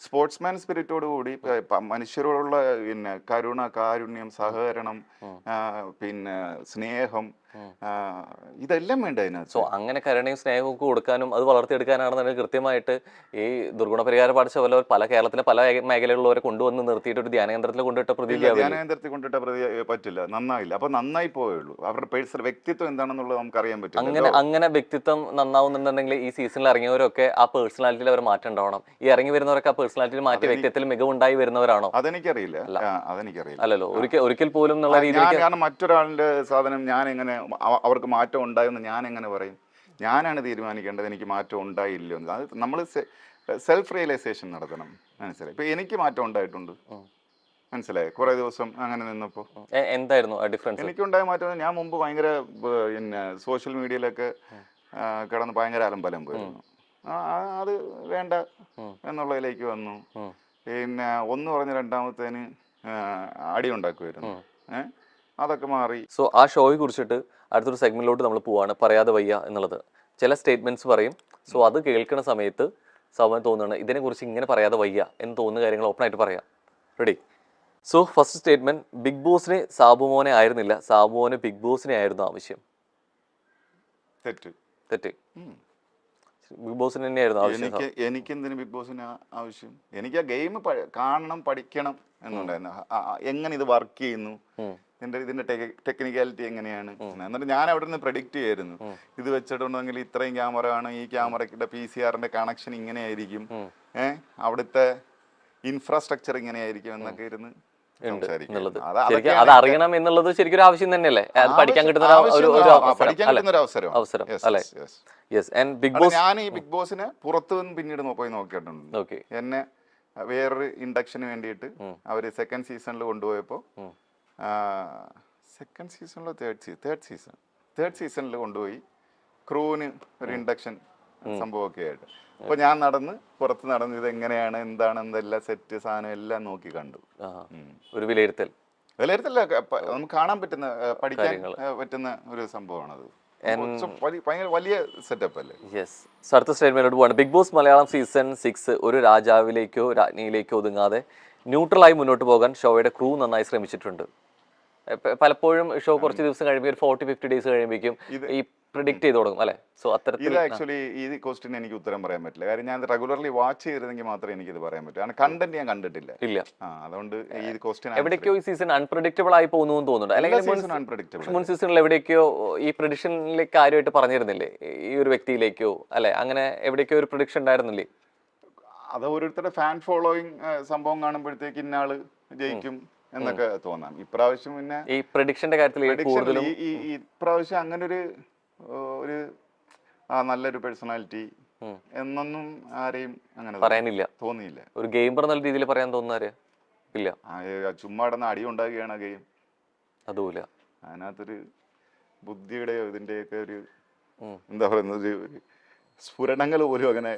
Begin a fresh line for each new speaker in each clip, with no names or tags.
Sportsman സ്പിരിറ്റോട് കൂടി മനുഷ്യരോടുള്ള പിന്നെ കരുണ, കാരുണ്യം, സഹകരണം, പിന്നെ സ്നേഹം, ഇതെല്ലാം വേണ്ട അതിനകത്ത്.
സോ അങ്ങനെ കരുണയും സ്നേഹവും ഒക്കെ കൊടുക്കാനും അത് വളർത്തിയെടുക്കാനാണെന്നുണ്ടെങ്കിൽ കൃത്യമായിട്ട് ഈ ദുർഗുണ പരിഹാര പാഠശാല പല കേരളത്തിലെ പല മേഖലകളിലുള്ളവരെ കൊണ്ടുവന്ന് നിർത്തിയിട്ട് ഒരു ധ്യാനകേന്ദ്രത്തിൽ കൊണ്ടിട്ട
ധ്യാനകേന്ദ്രത്തിൽ കൊണ്ടിട്ട പറ്റില്ല, നന്നായില്ല. അപ്പൊ നന്നായി പോയുള്ളൂ. അവരുടെ പേഴ്സണൽ വ്യക്തിത്വം എന്താണെന്നുള്ളത് നമുക്ക് അറിയാൻ പറ്റില്ല.
അങ്ങനെ വ്യക്തിത്വം നന്നാവുന്നുണ്ടെങ്കിൽ ഈ സീസണിൽ ഇറങ്ങിയവരൊക്കെ ആ പേഴ്സണാലിറ്റിയിൽ അവർ മാറ്റം ഉണ്ടാവണം. ഈ ഇറങ്ങി വരുന്നവരൊക്കെ ആ പേഴ്സണാലിറ്റിയിൽ മാറ്റി വ്യക്തിത്വത്തിൽ മികവുണ്ടായി വരുന്നവരാണോ?
അതെനിക്കറിയില്ല.
അല്ലല്ലോ, ഒരിക്കൽ പോലും എന്നുള്ള രീതിയിൽ.
കാരണം മറ്റൊരാളുടെ സാധനം ഞാൻ എങ്ങനെ അവർക്ക് മാറ്റം ഉണ്ടായെന്ന് ഞാൻ എങ്ങനെ പറയും? ഞാനാണ് തീരുമാനിക്കേണ്ടത് എനിക്ക് മാറ്റം ഉണ്ടായില്ലോ. അത് നമ്മൾ സെൽഫ് റിയലൈസേഷൻ നടത്തണം. മനസ്സിലായി? ഇപ്പൊ എനിക്ക് മാറ്റം ഉണ്ടായിട്ടുണ്ട്, മനസ്സിലായി. കുറെ ദിവസം അങ്ങനെ നിന്നപ്പോൾ
എന്തായിരുന്നു ഡിഫറൻസ്?
എനിക്കുണ്ടായ മാറ്റം, ഞാൻ മുമ്പ് ഭയങ്കര പിന്നെ സോഷ്യൽ മീഡിയയിലൊക്കെ കിടന്ന് ഭയങ്കര അലമ്പലം പോയിരുന്നു. അത് വേണ്ട എന്നുള്ളതിലേക്ക് വന്നു. പിന്നെ ഒന്ന് പറഞ്ഞ് രണ്ടാമത്തേന് അടി ഉണ്ടാക്കുമായിരുന്നു. അതൊക്കെ മാറി.
സോ ആ ഷോയെ കുറിച്ചിട്ട് അടുത്തൊരു സെഗ്മെന്റിലോട്ട് നമ്മൾ പോവാണ്, പറയാതെ വയ്യ എന്നുള്ളത്. ചില സ്റ്റേറ്റ്മെന്റ്സ് പറയും. സോ അത് കേൾക്കുന്ന സമയത്ത് സൗമൻ തോന്നുകയാണ് ഇതിനെക്കുറിച്ച് ഇങ്ങനെ പറയാതെ വയ്യ എന്ന് തോന്നുന്ന കാര്യങ്ങൾ ഓപ്പണായിട്ട് പറയാം. Ready? So first statement, big ബോസിനെ സാബുമോനെ ആയിരുന്നില്ല, സാബുമോനെ ബിഗ് ബോസിനെ ആയിരുന്നു ആവശ്യം.
തെറ്റ്.
ബിഗ് ബോസിന് തന്നെയായിരുന്നു ആവശ്യം.
എനിക്കെന്തിന് ബിഗ് ബോസിന് ആവശ്യം? എനിക്ക് ആ ഗെയിം കാണണം, പഠിക്കണം എന്നുണ്ടായിരുന്നു. എങ്ങനെ ഇത് വർക്ക് ചെയ്യുന്നു, ഇതിന്റെ ടെക്നിക്കാലിറ്റി എങ്ങനെയാണ്. എന്നിട്ട് ഞാൻ അവിടെ നിന്ന് പ്രഡിക്റ്റ് ചെയ്യായിരുന്നു, ഇത് വെച്ചിട്ടുണ്ടെങ്കിൽ ഇത്രയും ക്യാമറ ആണ്, ഈ ക്യാമറയുടെ PCR കണക്ഷൻ ഇങ്ങനെയായിരിക്കും, അവിടുത്തെ ഇൻഫ്രാസ്ട്രക്ചർ ഇങ്ങനെയായിരിക്കും എന്നൊക്കെ ഇരുന്ന്
അത് അറിയണം എന്നുള്ളത് ശരിക്കും ഒരു ആവശ്യം തന്നെയല്ലേ? അത് പഠിക്കാൻ കിട്ടുന്ന അവസരം അല്ലേ? ബിഗ് ബോസ്,
ഞാൻ ഈ ബിഗ് ബോസിനെ പുറത്തു നിന്ന് പിന്നീട് പോയി നോക്കിയിട്ടുണ്ട്. എന്നെ വേറൊരു ഇൻഡക്ഷന് വേണ്ടിയിട്ട് അവര് സെക്കൻഡ് സീസണിൽ കൊണ്ടുപോയപ്പോ, സെക്കൻഡ് സീസണിലോ തേർഡ് സീസണിൽ കൊണ്ടുപോയി ക്രൂവിന് ഒരു ഇൻഡക്ഷൻ സംഭവമൊക്കെ ആയിട്ട്. അപ്പൊ ഞാൻ പുറത്ത് നടന്ന് ഇത് എങ്ങനെയാണ്, എന്താണ്, എന്തെല്ലാം സെറ്റ് സാധനം എല്ലാം നോക്കി കണ്ടു.
ഒരു വിലയിരുത്തല്ല,
നമുക്ക് കാണാൻ പറ്റുന്ന, പഠിക്കാൻ പറ്റുന്ന ഒരു സംഭവമാണത്. ഭയങ്കര വലിയ സെറ്റപ്പ് അല്ലേ?
അടുത്ത സ്റ്റേറ്റ്മെന്റിലോട്ട് പോവാണ്. ബിഗ് ബോസ് മലയാളം സീസൺ 6 ഒരു രാജാവിലേക്കോ രാജ്ഞിയിലേക്കോ ഒതുങ്ങാതെ ന്യൂട്രലായി മുന്നോട്ട് പോകാൻ ഷോയുടെ ക്രൂ നന്നായി ശ്രമിച്ചിട്ടുണ്ട്. പലപ്പോഴും ഷോ കുറച്ച് ദിവസം കഴിയുമ്പോൾ ഒരു 40-50 ഡേയ്സ് കഴിയുമ്പോഴേക്കും ഈ പ്രിഡിക്റ്റ് ചെയ്ത് തുടങ്ങും അല്ലെ? സോ
ഇത് ആക്ച്വലി ഈ ക്വസ്റ്റ്യൻ എനിക്ക് ഉത്തരം പറയാൻ പറ്റില്ല. കാര്യം ഞാൻ റെഗുലർലി വാച്ച് ചെയ്തിരുന്നെങ്കിൽ മാത്രമേ എനിക്കിത് പറയാൻ പറ്റൂ. കാരണം കണ്ടന്റ് ഞാൻ കണ്ടിട്ടില്ല. അതുകൊണ്ട് ഈ ക്വസ്റ്റ്യൻ
എവിടേക്കോ ഈ സീസൺ അൺപ്രഡിക്റ്റബിൾ ആയി പോകുന്നു എന്ന് തോന്നുന്നുണ്ട്. അല്ലെങ്കിൽ മുൻ സീസണിൽ എവിടേക്കോ ഈ പ്രഡിക്ഷനിലേക്ക് കാര്യമായിട്ട് പറഞ്ഞിരുന്നില്ലേ, ഈ ഒരു വ്യക്തിയിലേക്കോ അല്ലെ? അങ്ങനെ എവിടേക്കോ ഒരു പ്രഡിക്ഷൻ ഉണ്ടായിരുന്നില്ലേ?
അത് ഓരോരുത്തരുടെ ഫാൻ ഫോളോയിങ് സംഭവം കാണുമ്പോഴത്തേക്ക് ഇന്നാള് ജയിക്കും എന്നൊക്കെ തോന്നാം. ഇപ്രാവശ്യം പിന്നെ
ഈ പ്രഡിക്ഷന്റെ കാര്യത്തിൽ
ഇപ്രാവശ്യം അങ്ങനെ ഒരു നല്ലൊരു പേഴ്സണാലിറ്റി എന്നൊന്നും ആരെയും അങ്ങനെ
പറയാനില്ല,
തോന്നിയില്ല.
ഒരു ഗെയിമർ എന്നുള്ള രീതിയിൽ പറയാൻ തോന്നുന്നവര് ഇല്ല.
ചുമ്മാ ഇടന്ന് അടി ഉണ്ടാകുകയാണ് ഗെയിം.
അതുമില്ല.
അതിനകത്തൊരു ബുദ്ധിയുടെയോ ഇതിന്റെയൊക്കെ ഒരു എന്താ പറയുന്നത് സ്ഫുരണങ്ങൾ പോലും അങ്ങനെ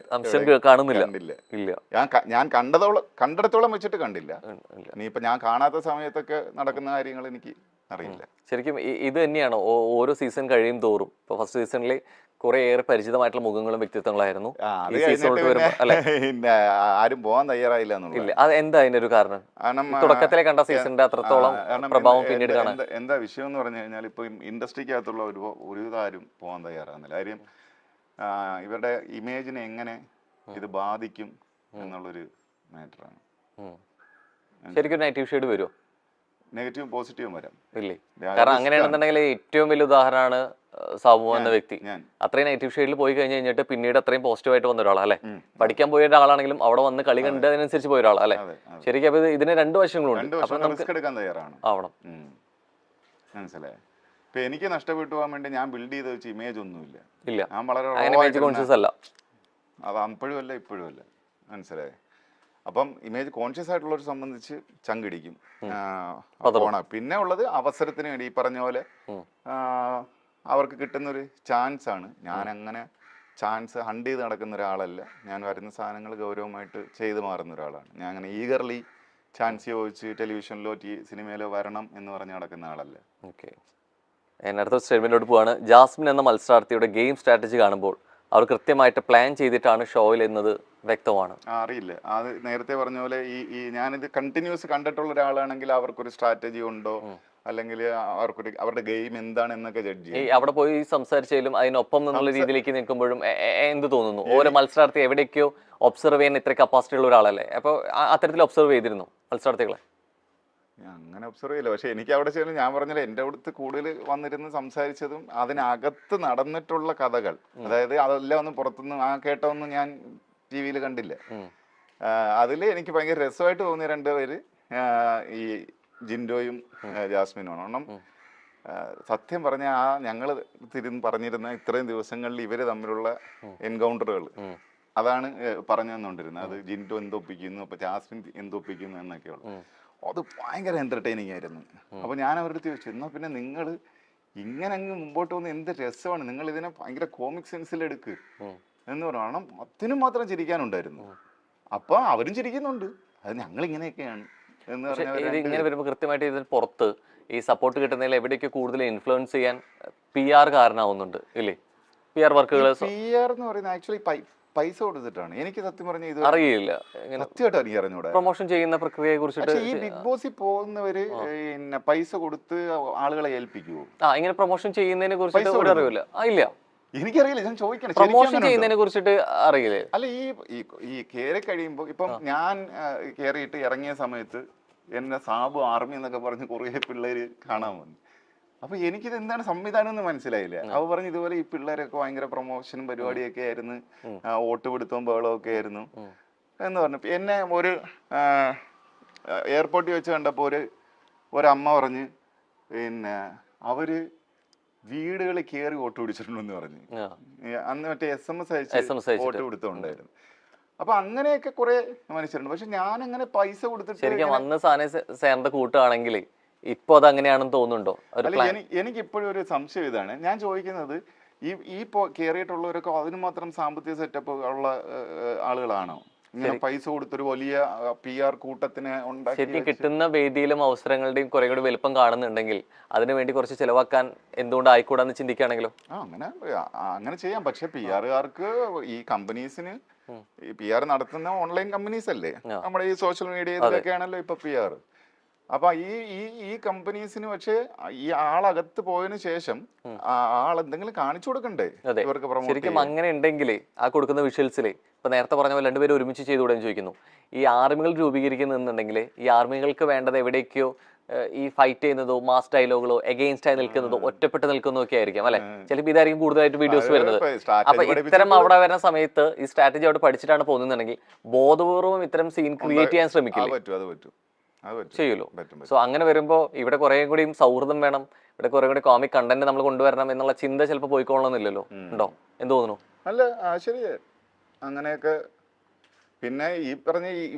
കാണുന്നില്ല.
ഞാൻ കണ്ടിടത്തോളം വെച്ചിട്ട് കണ്ടില്ല. ഇനിയിപ്പൊ ഞാൻ കാണാത്ത സമയത്തൊക്കെ നടക്കുന്ന കാര്യങ്ങൾ എനിക്ക് അറിയില്ല.
ശരിക്കും ഇത് തന്നെയാണോ ഓരോ സീസൺ കഴിയും തോറും? ഇപ്പൊ ഫസ്റ്റ് സീസണിൽ കുറെ ഏറെ പരിചിതമായിട്ടുള്ള മുഖങ്ങളും വ്യക്തിത്വങ്ങളായിരുന്നു.
ആരും പോകാൻ തയ്യാറായില്ല എന്നുള്ളത്.
അത് എന്താ അതിന്റെ ഒരു കാരണം? തുടക്കത്തിലെ കണ്ട സീസണിന്റെ അത്രത്തോളം പ്രഭാവം പിന്നീട് കാണാൻ
എന്താ വിഷയം എന്ന് പറഞ്ഞു കഴിഞ്ഞാൽ, ഇപ്പൊ ഇൻഡസ്ട്രിക്കകത്തുള്ള ഒരു ആരും പോകാൻ തയ്യാറാകുന്നില്ല. കാര്യം ഇവരുടെ ഇമേജിനെ എങ്ങനെ ഇത് ബാധിക്കും എന്നുള്ളൊരു മാറ്ററാണ്.
ശരിക്കും നെഗറ്റീവ് ഷെയ്ഡ് വരുമോ?
നെഗറ്റീവും പോസിറ്റീവും വരാം.
ഇല്ലേ? കാരണം അങ്ങനെയാണെന്നുണ്ടെങ്കിൽ ഏറ്റവും വലിയ ഉദാഹരണമാണ് സാബു എന്ന വ്യക്തി. അത്രയും നെഗറ്റീവ് ഷെയ്ഡിൽ പോയി കഴിഞ്ഞിട്ട് പിന്നീട് അത്രയും പോസിറ്റീവായിട്ട് വന്ന ഒരാളാണ് അല്ലെ? പഠിക്കാൻ പോയ ഒരാളാണെങ്കിലും അവിടെ വന്ന് കളി കണ്ട് അതിനനുസരിച്ച് പോയ ഒരാളാണ് അല്ലെ? ശരിക്കും അപ്പൊ ഇതിന് രണ്ട് വശങ്ങളുണ്ട്.
ആവണം. മനസ്സിലായി? ഇപ്പൊ എനിക്ക് നഷ്ടപ്പെട്ടു പോകാൻ വേണ്ടി ഞാൻ ബിൽഡ് ചെയ്ത് വെച്ച ഇമേജ് ഒന്നുമില്ല. ഞാൻ വളരെ അത് അപ്പോഴും അല്ല ഇപ്പോഴും അല്ല. മനസ്സിലായി? അപ്പം ഇമേജ് കോൺഷ്യസ് ആയിട്ടുള്ളവരെ സംബന്ധിച്ച് ചങ്കിടിക്കും. പിന്നെ ഉള്ളത് അവസരത്തിന് വേണ്ടി ഈ പറഞ്ഞ പോലെ അവർക്ക് കിട്ടുന്നൊരു ചാൻസ് ആണ്. ഞാൻ അങ്ങനെ ചാൻസ് ഹണ്ട് ചെയ്ത് നടക്കുന്ന ഒരാളല്ല. ഞാൻ വരുന്ന സാധനങ്ങൾ ഗൗരവമായിട്ട് ചെയ്തു മാറുന്ന ഒരാളാണ്. ഞാൻ അങ്ങനെ ഈഗർലി ചാൻസ് ചോദിച്ച് ടെലിവിഷനിലോ സിനിമയിലോ വരണം എന്ന് പറഞ്ഞ് നടക്കുന്ന ആളല്ല.
ഓക്കെ, അടുത്ത സ്റ്റേറ്റ്മെന്റിലോട്ട് പോവാണ്. ജാസ്മിൻ എന്ന മത്സരാർത്ഥിയുടെ ഗെയിം സ്ട്രാറ്റജി കാണുമ്പോൾ അവർ കൃത്യമായിട്ട് പ്ലാൻ ചെയ്തിട്ടാണ് ഷോയിൽ എന്നത് വ്യക്തമാണ്.
അറിയില്ല, അത് നേരത്തെ പറഞ്ഞ പോലെ ഈ ഞാനിത് കണ്ടിന്യൂസ് കണ്ടിട്ടുള്ള ഒരാളാണെങ്കിൽ അവർക്കൊരു സ്ട്രാറ്റജി ഉണ്ടോ, അല്ലെങ്കിൽ അവരുടെ ഗെയിം എന്താണ് എന്നൊക്കെ ജഡ്ജ് ചെയ്യും.
അവിടെ പോയി സംസാരിച്ചാലും അതിനൊപ്പം എന്നുള്ള രീതിയിലേക്ക് നിൽക്കുമ്പോഴും എന്ത് തോന്നുന്നു? ഓരോ മത്സരാർത്ഥി എവിടേക്കോ ഒബ്സർവ് ചെയ്യാൻ ഇത്ര കപ്പാസിറ്റി ഉള്ള ഒരാളല്ലേ? അപ്പോൾ അത്തരത്തിൽ ഒബ്സർവ് ചെയ്തിരുന്നു മത്സരാർത്ഥികളെ?
അങ്ങനെ ഒബ്സർവ് ചെയ്യില്ല. പക്ഷെ എനിക്ക് അവിടെ ചെന്ന് ഞാൻ പറഞ്ഞില്ല, എൻ്റെ അടുത്ത് കൂടുതൽ വന്നിരുന്ന് സംസാരിച്ചതും അതിനകത്ത് നടന്നിട്ടുള്ള കഥകൾ, അതായത് അതെല്ലാം ഒന്നും പുറത്തുനിന്ന് കേട്ടൊന്നും ഞാൻ ടി വിയിൽ കണ്ടില്ല. അതിൽ എനിക്ക് ഭയങ്കര രസമായിട്ട് തോന്നിയ രണ്ടുപേര് ഈ ജിൻഡോയും ജാസ്മിനുമാണ്. കാരണം സത്യം പറഞ്ഞാൽ ഞങ്ങൾ പറഞ്ഞിരുന്ന ഇത്രയും ദിവസങ്ങളിൽ ഇവര് തമ്മിലുള്ള എൻകൗണ്ടറുകൾ അതാണ് പറഞ്ഞു തന്നുകൊണ്ടിരുന്നത്. അത് ജിൻഡോ എന്തൊപ്പിക്കുന്നു, അപ്പൊ ജാസ്മിൻ എന്തൊപ്പിക്കുന്നു എന്നൊക്കെയുള്ളു. അത് ഭയങ്കര എന്റർടൈനിങ് ആയിരുന്നു. അപ്പൊ ഞാൻ അവരുടെ അടുത്ത് ചോദിച്ചു, എന്നാ പിന്നെ നിങ്ങൾ ഇങ്ങനെ അങ്ങ് മുമ്പോട്ട് വന്ന് എന്ത് രസമാണ്, നിങ്ങൾ ഇതിനെ ഭയങ്കര കോമിക് സെൻസിൽ എടുക്ക് എന്ന് പറഞ്ഞു. കാരണം അതിനും മാത്രം ചിരിക്കാനുണ്ടായിരുന്നു. അപ്പൊ അവരും ചിരിക്കുന്നുണ്ട്, അത് ഞങ്ങൾ ഇങ്ങനെയൊക്കെയാണ് എന്ന് പറഞ്ഞാൽ.
ഇങ്ങനെ വരുമ്പോൾ കൃത്യമായിട്ട് ഇതിന് പുറത്ത് ഈ സപ്പോർട്ട് കിട്ടുന്നതിൽ എവിടേക്ക് കൂടുതൽ ഇൻഫ്ലുവൻസ് ചെയ്യാൻ PR കാരണമാവുന്നുണ്ട് ഇല്ലേ? PR വർക്കുകൾ.
PR എന്ന് പറയുന്നത് ആക്ച്വലി പൈസ കൊടുത്തിട്ടാണ്. എനിക്ക് സത്യം പറഞ്ഞ ഇത്
അറിയില്ല,
സത്യമായിട്ട് എനിക്ക് അറിഞ്ഞൂടാ
പ്രൊമോഷൻ ചെയ്യുന്ന പ്രക്രിയയെ കുറിച്ചിട്ട്.
ഈ ബിഗ് ബോസിൽ പോകുന്നവര് പിന്നെ പൈസ കൊടുത്ത് ആളുകളെ ഏൽപ്പിക്കുവോ?
ഇങ്ങനെ പ്രൊമോഷൻ ചെയ്യുന്നതിനെ കുറിച്ചിട്ട് ഒരു അറിവില്ല. ഇല്ല,
എനിക്കറിയില്ല, ഞാൻ ചോദിക്കണം.
പ്രൊമോഷൻ ചെയ്യുന്നതിനെ കുറിച്ചിട്ട് അറിയില്ലേ?
അല്ല, ഈ കേറി കഴിയുമ്പോ ഇപ്പം ഞാൻ കേറിയിട്ട് ഇറങ്ങിയ സമയത്ത് എന്നെ സാബു ആർമി എന്നൊക്കെ പറഞ്ഞ് കുറേ പിള്ളേര് കാണാൻ വന്നു. അപ്പൊ എനിക്കിത് എന്താണ് സംവിധാനം എന്ന് മനസ്സിലായില്ല. അവ പറഞ്ഞു ഇതുപോലെ ഈ പിള്ളേരൊക്കെ ഭയങ്കര പ്രൊമോഷനും പരിപാടിയൊക്കെ ആയിരുന്നു, വോട്ട് പിടുത്തവും ബഹളമൊക്കെ ആയിരുന്നു എന്ന് പറഞ്ഞു. എന്നെ ഒരു എയർപോർട്ടിൽ വെച്ച് കണ്ടപ്പോൾ ഒരമ്മ പറഞ്ഞ് പിന്നെ അവര് വീടുകളിൽ കയറി വോട്ട് പിടിച്ചിട്ടുണ്ടെന്ന് പറഞ്ഞു. അന്ന് മറ്റേ SMS അയച്ച് വോട്ട് പിടുത്തമുണ്ടായിരുന്നു. അപ്പൊ അങ്ങനെയൊക്കെ കുറെ മനുഷ്യരുണ്ട്. പക്ഷെ ഞാൻ അങ്ങനെ പൈസ കൊടുത്തിട്ട്
ശരിക്കും വന്ന സാധനം കൂട്ടുകയാണെങ്കിൽ ഇപ്പൊ അത് അങ്ങനെയാണെന്ന് തോന്നുന്നുണ്ടോ?
എനിക്ക് ഇപ്പോഴും ഒരു സംശയം ഇതാണ്. ഞാൻ ചോദിക്കുന്നത്, ഈ കയറിയിട്ടുള്ളവരൊക്കെ അതിന് മാത്രം സാമ്പത്തിക സെറ്റപ്പ് ഉള്ള ആളുകളാണോ? ഇങ്ങനെ പൈസ കൊടുത്തൊരു വലിയ PR കൂട്ടത്തിനെ ഉണ്ടാക്കി
ശരിക്കും കിട്ടുന്ന വേദിയിലും അവസരങ്ങളുടെയും കുറെ കൂടി വലുപ്പം കാണുന്നുണ്ടെങ്കിൽ അതിനു വേണ്ടി കുറച്ച് ചെലവാക്കാൻ എന്തുകൊണ്ട് ആയിക്കൂടാന്ന് ചിന്തിക്കുകയാണെങ്കിലോ?
അങ്ങനെ ചെയ്യാം. പക്ഷെ PR-കാർക്ക് ഈ കമ്പനീസിന് ഈ PR നടത്തുന്ന ഓൺലൈൻ കമ്പനീസ് അല്ലേ, നമ്മുടെ ഈ സോഷ്യൽ മീഡിയ ഇതൊക്കെ ആണല്ലോ ഇപ്പൊ PR. അപ്പൊ ഈ കമ്പനീസിന് പക്ഷെ ഈ ആളകത്ത് പോയതിനു ശേഷം ആൾ എന്തെങ്കിലും കാണിച്ചു കൊടുക്കണ്ടേ ഇവർക്ക് പ്രൊമോട്ട്?
ശരിക്കും അങ്ങനെ ഉണ്ടെങ്കിലേ ആ കൊടുക്കുന്ന വിഷ്വൽസിലെ ഇപ്പൊ നേരത്തെ പറഞ്ഞ പോലെ രണ്ടുപേരും ഒരുമിച്ച് ചെയ്തുകൂടെ എന്ന് ചോദിക്കുന്നു. ഈ ആർമികൾ രൂപീകരിക്കുന്നുണ്ടെങ്കിൽ ഈ ആർമികൾക്ക് വേണ്ടത് എവിടേക്കോ ഈ ഫൈറ്റ് ചെയ്യുന്നതോ മാസ് ഡയലോഗുകളോ എഗെയിൻസ്റ്റ് ആയി നിൽക്കുന്നതോ ഒറ്റപ്പെട്ട് നിൽക്കുന്നതോ ഒക്കെ ആയിരിക്കും അല്ലെ? ചിലപ്പോൾ ഇതായിരിക്കും കൂടുതലായിട്ട് വീഡിയോസ് വരുന്നത്. അപ്പൊ ഇത്തരം അവിടെ വരുന്ന സമയത്ത് ഈ സ്ട്രാറ്റജി അവിടെ പഠിച്ചിട്ടാണ് പോകുന്നുണ്ടെങ്കിൽ ബോധപൂർവ്വം ഇത്തരം സീൻ ക്രിയേറ്റ് ചെയ്യാൻ ശ്രമിക്കില്ലേ? ചെയ്യുമല്ലോ. സോ അങ്ങനെ വരുമ്പോ ഇവിടെ കുറെ കൂടി സൗഹൃദം വേണം, ഇവിടെ കുറെ കൂടി കോമിക് കണ്ടന്റ് നമ്മൾ കൊണ്ടുവരണം എന്നുള്ള ചിന്ത ചിലപ്പോൾ പോയിക്കോളണമെന്നില്ലല്ലോ. ഉണ്ടോ? എന്ത് തോന്നുന്നു?
അല്ല, ശരിയേ, അങ്ങനെയൊക്കെ. പിന്നെ ഈ പറഞ്ഞ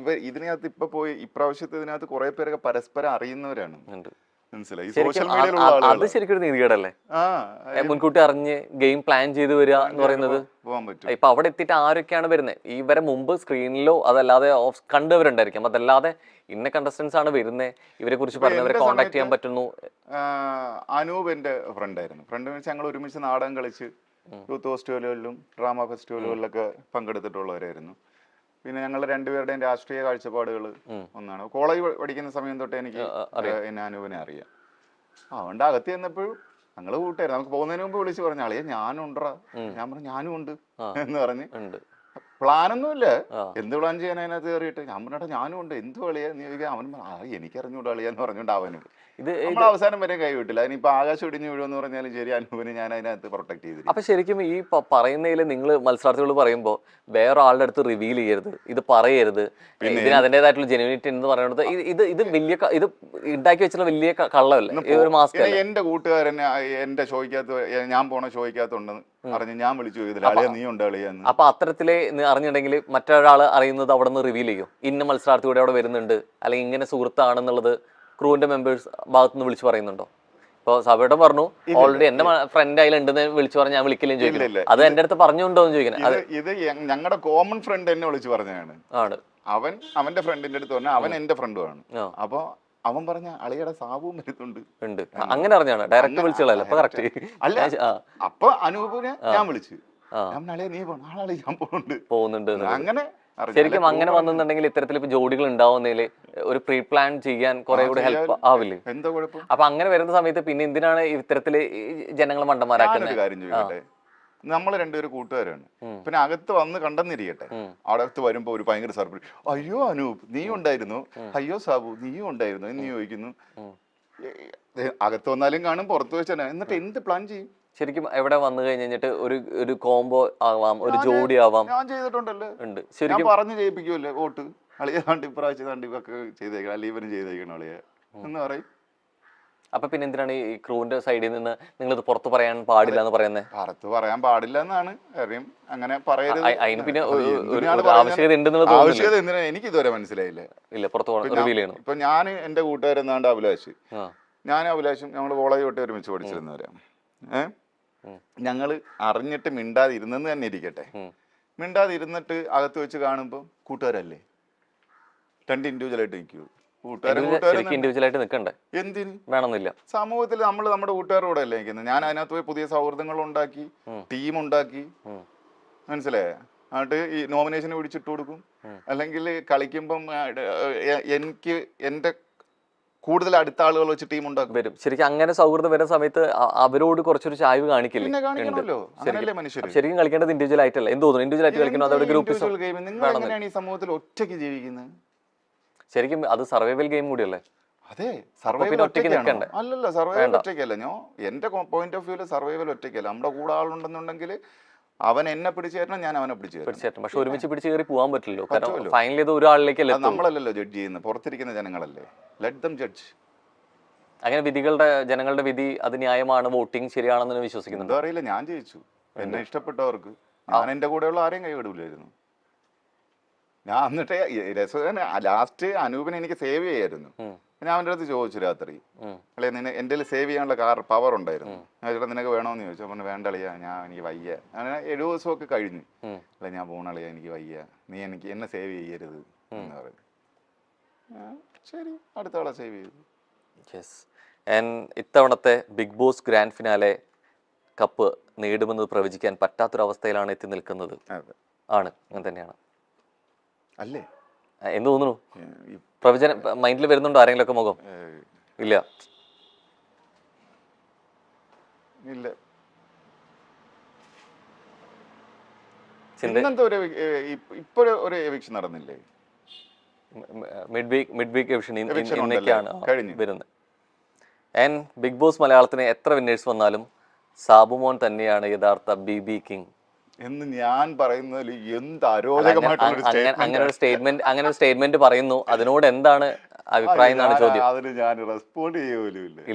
ഇതിനകത്ത് ഇപ്പൊ പോയി ഇപ്രാവശ്യത്തെ ഇതിനകത്ത് കുറെ പേരൊക്കെ പരസ്പരം അറിയുന്നവരാണ്. മനസ്സിലായി, സോഷ്യൽ മീഡിയയിലുള്ള ആളുകൾ.
അത് ശരിക്കും ഒരു നീതികേടല്ലേ? മുൻകൂട്ടി അറിഞ്ഞ് ഗെയിം പ്ലാൻ ചെയ്ത് വരിക എന്ന് പറയുന്നത്. ഇപ്പൊ അവിടെ എത്തിയിട്ട് ആരൊക്കെയാണ് വരുന്നത്? ഇവരെ മുമ്പ് സ്ക്രീനിലോ അതല്ലാതെ കണ്ടവരുണ്ടായിരിക്കും. അതല്ലാതെ ഇന്ന കണ്ടസ്റ്റൻസ് ആണ് വരുന്നത്, ഇവരെ കുറിച്ച് പറഞ്ഞവരെ കോൺടാക്ട് ചെയ്യാൻ പറ്റുന്നു.
അനൂപ് എന്റെ ഫ്രണ്ടായിരുന്നു. ഫ്രണ്ട് വെച്ച് ഞങ്ങൾ ഒരുമിച്ച് നാടകം കളിച്ച് യൂത്ത് ഫെസ്റ്റിവലുകളിലും ഡ്രാമ ഫെസ്റ്റിവലുകളിലൊക്കെ പങ്കെടുത്തിട്ടുള്ളവരായിരുന്നു. പിന്നെ ഞങ്ങൾ രണ്ടുപേരുടെയും രാഷ്ട്രീയ കാഴ്ചപ്പാടുകൾ ഒന്നാണ്. കോളേജ് പഠിക്കുന്ന സമയം തൊട്ടേ എനിക്ക് എന്നെ അനൂപിനെ അറിയാം. അതുകൊണ്ട് അകത്ത് ചെന്നപ്പോഴും ഞങ്ങള് കൂട്ടായിരുന്നു. നമുക്ക് പോകുന്നതിന് മുമ്പ് വിളിച്ച് പറഞ്ഞ ആളിയെ ഞാനും ഉണ്ടറാ, ഞാൻ പറഞ്ഞു ഞാനും ഉണ്ട് എന്ന് പറഞ്ഞ്. പ്ലാനൊന്നുമില്ല, എന്ത് പ്ലാൻ ചെയ്യാൻ അതിനകത്ത് കയറിയിട്ട് ഞാൻ പറഞ്ഞാ ഞാനും ഉണ്ട്, എന്ത് കളിയാ നീ ചോദിക്കാൻ. അവൻ എനിക്കറിഞ്ഞൂടെ കളിയാന്ന് പറഞ്ഞോണ്ട് അവനും നമ്മൾ അവസാനം വരെ കൈവിട്ടില്ല. അതിനിപ്പോ ആകാശം ഇടിഞ്ഞു വീഴുമെന്ന് പറഞ്ഞാലും ശരി, അനൂപിനെ ഞാൻ അതിനകത്ത് പ്രൊട്ടക്ട് ചെയ്തു.
അപ്പൊ ശരിക്കും ഈ പറയുന്നതിൽ നിങ്ങൾ മത്സരാർത്ഥികൾ പറയുമ്പോൾ വേറെ ആളുടെ അടുത്ത് റിവീൽ ചെയ്യരുത്, ഇത് പറയരുത്, ഇതിന് അതിൻ്റെതായിട്ടുള്ള ജെനുവിനിറ്റി എന്ന് പറയുന്നത് ഇത് വലിയ ഇത് ഉണ്ടാക്കി വെച്ചിട്ടുള്ള വലിയ കള്ളമല്ലേ ഒരു മാസ്ക്?
എന്റെ കൂട്ടുകാരൻ എന്റെ ഷോയ്ക്കകത്ത് ഞാൻ പോണ ഷോയ്ക്കകത്തുണ്ടെന്ന് പറഞ്ഞ് ഞാൻ വിളിച്ചു ചോദിച്ചില്ല, നീ ഉണ്ട് കളിയാന്ന്.
അപ്പൊ അത്തരത്തില് അറിഞ്ഞിട്ടുണ്ടെങ്കിൽ മറ്റൊരാൾ അറിയുന്നത് അവിടെ നിന്ന് റിവീൽ ചെയ്യും, ഇന്ന മത്സരാർത്ഥി കൂടെ അവിടെ വരുന്നുണ്ട് അല്ലെങ്കിൽ ഇങ്ങനെ സുഹൃത്താണെന്നുള്ളത് ക്രൂവിന്റെ മെമ്പേഴ്സ് ഭാഗത്തുനിന്ന് വിളിച്ചു പറയുന്നുണ്ടോ? ഇപ്പൊ സഭയുടെ പറഞ്ഞു ഓൾറെഡി എന്റെ ഫ്രണ്ട് അതിലുണ്ടെന്ന് വിളിച്ചു പറഞ്ഞാൽ ഞാൻ വിളിക്കില്ലെന്ന് ചോദിക്കില്ല. അത് എന്റെ അടുത്ത് പറഞ്ഞുണ്ടോ എന്ന് ചോദിക്കുന്നത്.
ഇത് ഞങ്ങളുടെ കോമൺ ഫ്രണ്ട് എന്നെ വിളിച്ചു പറഞ്ഞതാണ്. അവന്റെ ഫ്രണ്ടിന്റെ അടുത്ത് പറഞ്ഞ അവൻ എന്റെ ഫ്രണ്ടുമാണ്. അപ്പൊ അവൻ പറഞ്ഞ അളിയുടെ സാബുവും വരുന്നുണ്ട്.
അങ്ങനെ അറിഞ്ഞാണ് ഡയറക്റ്റ് വിളിച്ചോളല്ലേ?
അല്ല, അപ്പൊ അനൂപിനെ ഞാൻ വിളിച്ചു. ഞാൻ നാളെ നീ പോ, നാളെ ഞാൻ പോകുന്നുണ്ട്
പോകുന്നുണ്ട്.
അങ്ങനെ
ശരിക്കും അങ്ങനെ വന്നിട്ടുണ്ടെങ്കിൽ ഇത്തരത്തിൽ ഇപ്പൊ ജോഡികൾ ഉണ്ടാവുന്നതിൽ ഒരു പ്രീ പ്ലാൻ ചെയ്യാൻ കുറെ കൂടി ഹെൽപ്പ് ആവില്ലേ?
എന്താ കുഴപ്പം?
അപ്പൊ അങ്ങനെ വരുന്ന സമയത്ത് പിന്നെ എന്തിനാണ് ഇത്തരത്തില് ജനങ്ങൾ മണ്ടന്മാരാക്കുന്നത്?
ഞാനൊരു കാര്യം ചോദിക്കട്ടെ, നമ്മൾ രണ്ടുപേരും കൂട്ടുകാരാണ്, പിന്നെ അകത്ത് വന്ന് കണ്ടെന്നിരിക്കട്ടെ, അകത്ത് വരുമ്പോ ഒരു ഭയങ്കര സർപ്രൈസ്, അയ്യോ അനൂപ് നീ ഉണ്ടായിരുന്നു, അയ്യോ സാബു നീയും ഉണ്ടായിരുന്നു എന്ന് ചോദിക്കുന്നു. അകത്ത് വന്നാലും കാണും, പുറത്ത് വെച്ചാൽ, എന്നിട്ട് എന്ത് പ്ലാൻ ചെയ്യും?
ശരിക്കും എവിടെ വന്നു കഴിഞ്ഞിട്ട് ഒരു കോംബോ ആവാം, ഒരു ജോഡി ആവാം.
ഞാൻ ചെയ്തിട്ടുണ്ടല്ലേ,
ഉണ്ട്
ഞാൻ
ശരിക്കും.
പറഞ്ഞു ചെയ്യിപ്പിക്കുമല്ലേ, വോട്ട് അളിയ കണ്ട് ഇപ്രാവശ്യം കണ്ട് ഇവൊക്കെ ചെയ്തേക്കണം, അല്ലെ ഇവനും ചെയ്തേക്കണം അളിയ എന്ന് പറയും.
അപ്പൊ പിന്നെ എന്തിനാണ് ഈ ക്രൂവിന്റെ സൈഡിൽ നിന്ന് നിങ്ങളിത് പുറത്ത് പറയാൻ പാടില്ല എന്ന് പറയുന്നത്?
പുറത്ത് പറയാൻ പാടില്ല എന്നാണ് കാര്യം, അങ്ങനെ പറയരുത്.
അതിന് പിന്നെ ആവശ്യകത ഉണ്ടെന്നുള്ളത്
ആവശ്യകത എന്തിനാ എനിക്ക് ഇതുവരെ മനസ്സിലായില്ല.
ഇല്ല, പുറത്ത് റിവീൽ ചെയ്യണം.
ഇപ്പൊ ഞാൻ എന്റെ കൂട്ടുകാരെന്നാണ്ട് അഭിലാഷ്, ഞാൻ അഭിലാഷും ഞങ്ങൾ കോളേജ് തൊട്ട് ഒരുമിച്ച് പഠിച്ചിരുന്നവരാ. ഞങ്ങള് അറിഞ്ഞിട്ട് മിണ്ടാതിരുന്നെന്ന് തന്നെ ഇരിക്കട്ടെ, മിണ്ടാതിരുന്നിട്ട് അകത്ത് വെച്ച് കാണുമ്പോ കൂട്ടുകാരല്ലേ, രണ്ട് ഇൻഡിവിജ്വലായിട്ട് നിൽക്കൂ.
ഇൻഡിവിജ്വലായിട്ട് നിൽക്കണ്ടേ?
എന്തിന്
വേണമെന്നില്ല.
സമൂഹത്തിൽ നമ്മൾ നമ്മുടെ കൂട്ടുകാരോടെ അല്ലേ നിൽക്കുന്നത്. ഞാൻ അതിനകത്ത് പോയി പുതിയ സൗഹൃദങ്ങൾ ഉണ്ടാക്കി, ടീം ഉണ്ടാക്കി, മനസ്സിലായ, എന്നിട്ട് ഈ നോമിനേഷന് പിടിച്ചിട്ട് കൊടുക്കും. അല്ലെങ്കിൽ കളിക്കുമ്പം എനിക്ക് എന്റെ കൂടുതൽ അടുത്ത ആളുകൾ വെച്ച് ടീം ഉണ്ടാക്കും.
വരും. ശരിക്കും അങ്ങനെ സൗഹൃദം വരുന്ന സമയത്ത് അവരോട് കുറച്ചൊരു ചായ്വ് കാണിക്കില്ല. ശരിക്കും കളിക്കേണ്ടത് ഇൻഡിവിജ്വൽ ആയിട്ടല്ല. എന്ത് തോന്നുന്നു? ഇൻഡിവിജ്വൽ ആയിട്ട് കളിക്കണം. അതോടെ ഗ്രൂപ്പ്
നിങ്ങൾ എങ്ങനെയാണ് ഈ സമൂഹത്തിൽ ഒറ്റയ്ക്ക് ജീവിക്കുന്നത്?
ശരിക്കും അത് സർവൈവൽ ഗെയിം കൂടിയല്ലേ?
അതെ, സർവൈവൽ ഒറ്റയ്ക്കാണ്. അല്ലല്ല, സർവൈവൽ ഒറ്റയ്ക്കല്ല. ഞാൻ എന്റെ പോയിന്റ് ഓഫ് വ്യൂല് സർവൈവൽ ഒറ്റയ്ക്കല്ല. നമ്മുടെ കൂടെ ആളുണ്ടെന്നുണ്ടെങ്കിൽ അവൻ എന്നെ പിടിച്ചു തരണം, ഞാൻ അവനെ പിടിച്ചു തരണം.
പക്ഷെ ഒരുമിച്ച് പിടിച്ച് കയറി പോകാൻ പറ്റില്ലല്ലോ. കാരണം ഫൈനൽ ചെയ്ത് ഒരാളിലേക്കല്ലേ.
നമ്മളല്ലല്ലോ ജഡ്ജ് ചെയ്യുന്നത്, പുറത്തിരിക്കുന്ന ജനങ്ങളല്ലേ. Let them judge.
അങ്ങനെ ജനങ്ങളുടെ വിധി അത് ന്യായമാണ്, വോട്ടിംഗ് ശരിയാണെന്ന് വിശ്വസിക്കുന്നു.
എന്താ അറിയില്ല, ഞാൻ ജയിച്ചു. എന്നെ ഇഷ്ടപ്പെട്ടവർക്ക് ഞാൻ എന്റെ കൂടെയുള്ള ആരെയും കൈവിടൂലായിരുന്നു. ഞാൻ എന്നിട്ട് രസകരൻ ലാസ്റ്റ് അനൂപിനെ എനിക്ക് സേവ് ചെയ്യായിരുന്നു. ഞാൻ അവൻ്റെ അടുത്ത് ചോദിച്ചു രാത്രി, അല്ലെ നിന്നെ എൻ്റെ സേവ് ചെയ്യാനുള്ള പവർ ഉണ്ടായിരുന്നു. ഞാൻ ചേട്ടാ നിനക്ക് വേണമെന്ന് ചോദിച്ചു. അപ്പം വേണ്ട അളിയാ, എനിക്ക് വയ്യ. അങ്ങനെ 7 ദിവസമൊക്കെ കഴിഞ്ഞു. അല്ല ഞാൻ പോണളിയാ, എനിക്ക് വയ്യ, നീ എന്നെ സേവ് ചെയ്യരുത് എന്ന് പറയും. ശരി, അടുത്ത ആളെ സേവ് ചെയ്തു.
യെസ്. ആൻഡ് ഇത്തവണത്തെ Bigg Boss grand finale cup നേടുമെന്ന് പ്രവചിക്കാൻ പറ്റാത്തൊരവസ്ഥയിലാണ് എത്തി നിൽക്കുന്നത്. ആണ്, അങ്ങനെ തന്നെയാണ്
അല്ലേ?
എന്ത് തോന്നുന്നു? പ്രവചനം മൈൻഡിൽ വരുന്നുണ്ടോ ആരെങ്കിലും ഒക്കെ മുഖം? ഇല്ല
ഇല്ല. ഇപ്പോഴൊരു എവിക്ഷൻ നടന്നില്ലേ?
മിഡ് വീക്ക് എവിക്ഷൻ ഇന്നൊക്കെയാണ് വരുന്നത്. ആൻഡ് ബിഗ് ബോസ് മലയാളത്തിന് എത്ര വിന്നേഴ്സ് വന്നാലും സാബുമോൻ തന്നെയാണ് യഥാർത്ഥ BB കിങ്
എന്ന് ഞാൻ പറയുന്നതിൽ എന്ത് അരോചകമായിട്ടുള്ള
അങ്ങനെ ഒരു സ്റ്റേറ്റ്മെന്റ് പറയുന്നു. അതിനോട് എന്താണ് അഭിപ്രായം എന്നാണ് ചോദ്യം.
അതിന് ഞാൻ റെസ്പോണ്ട് ചെയ്യുമല്ലോ.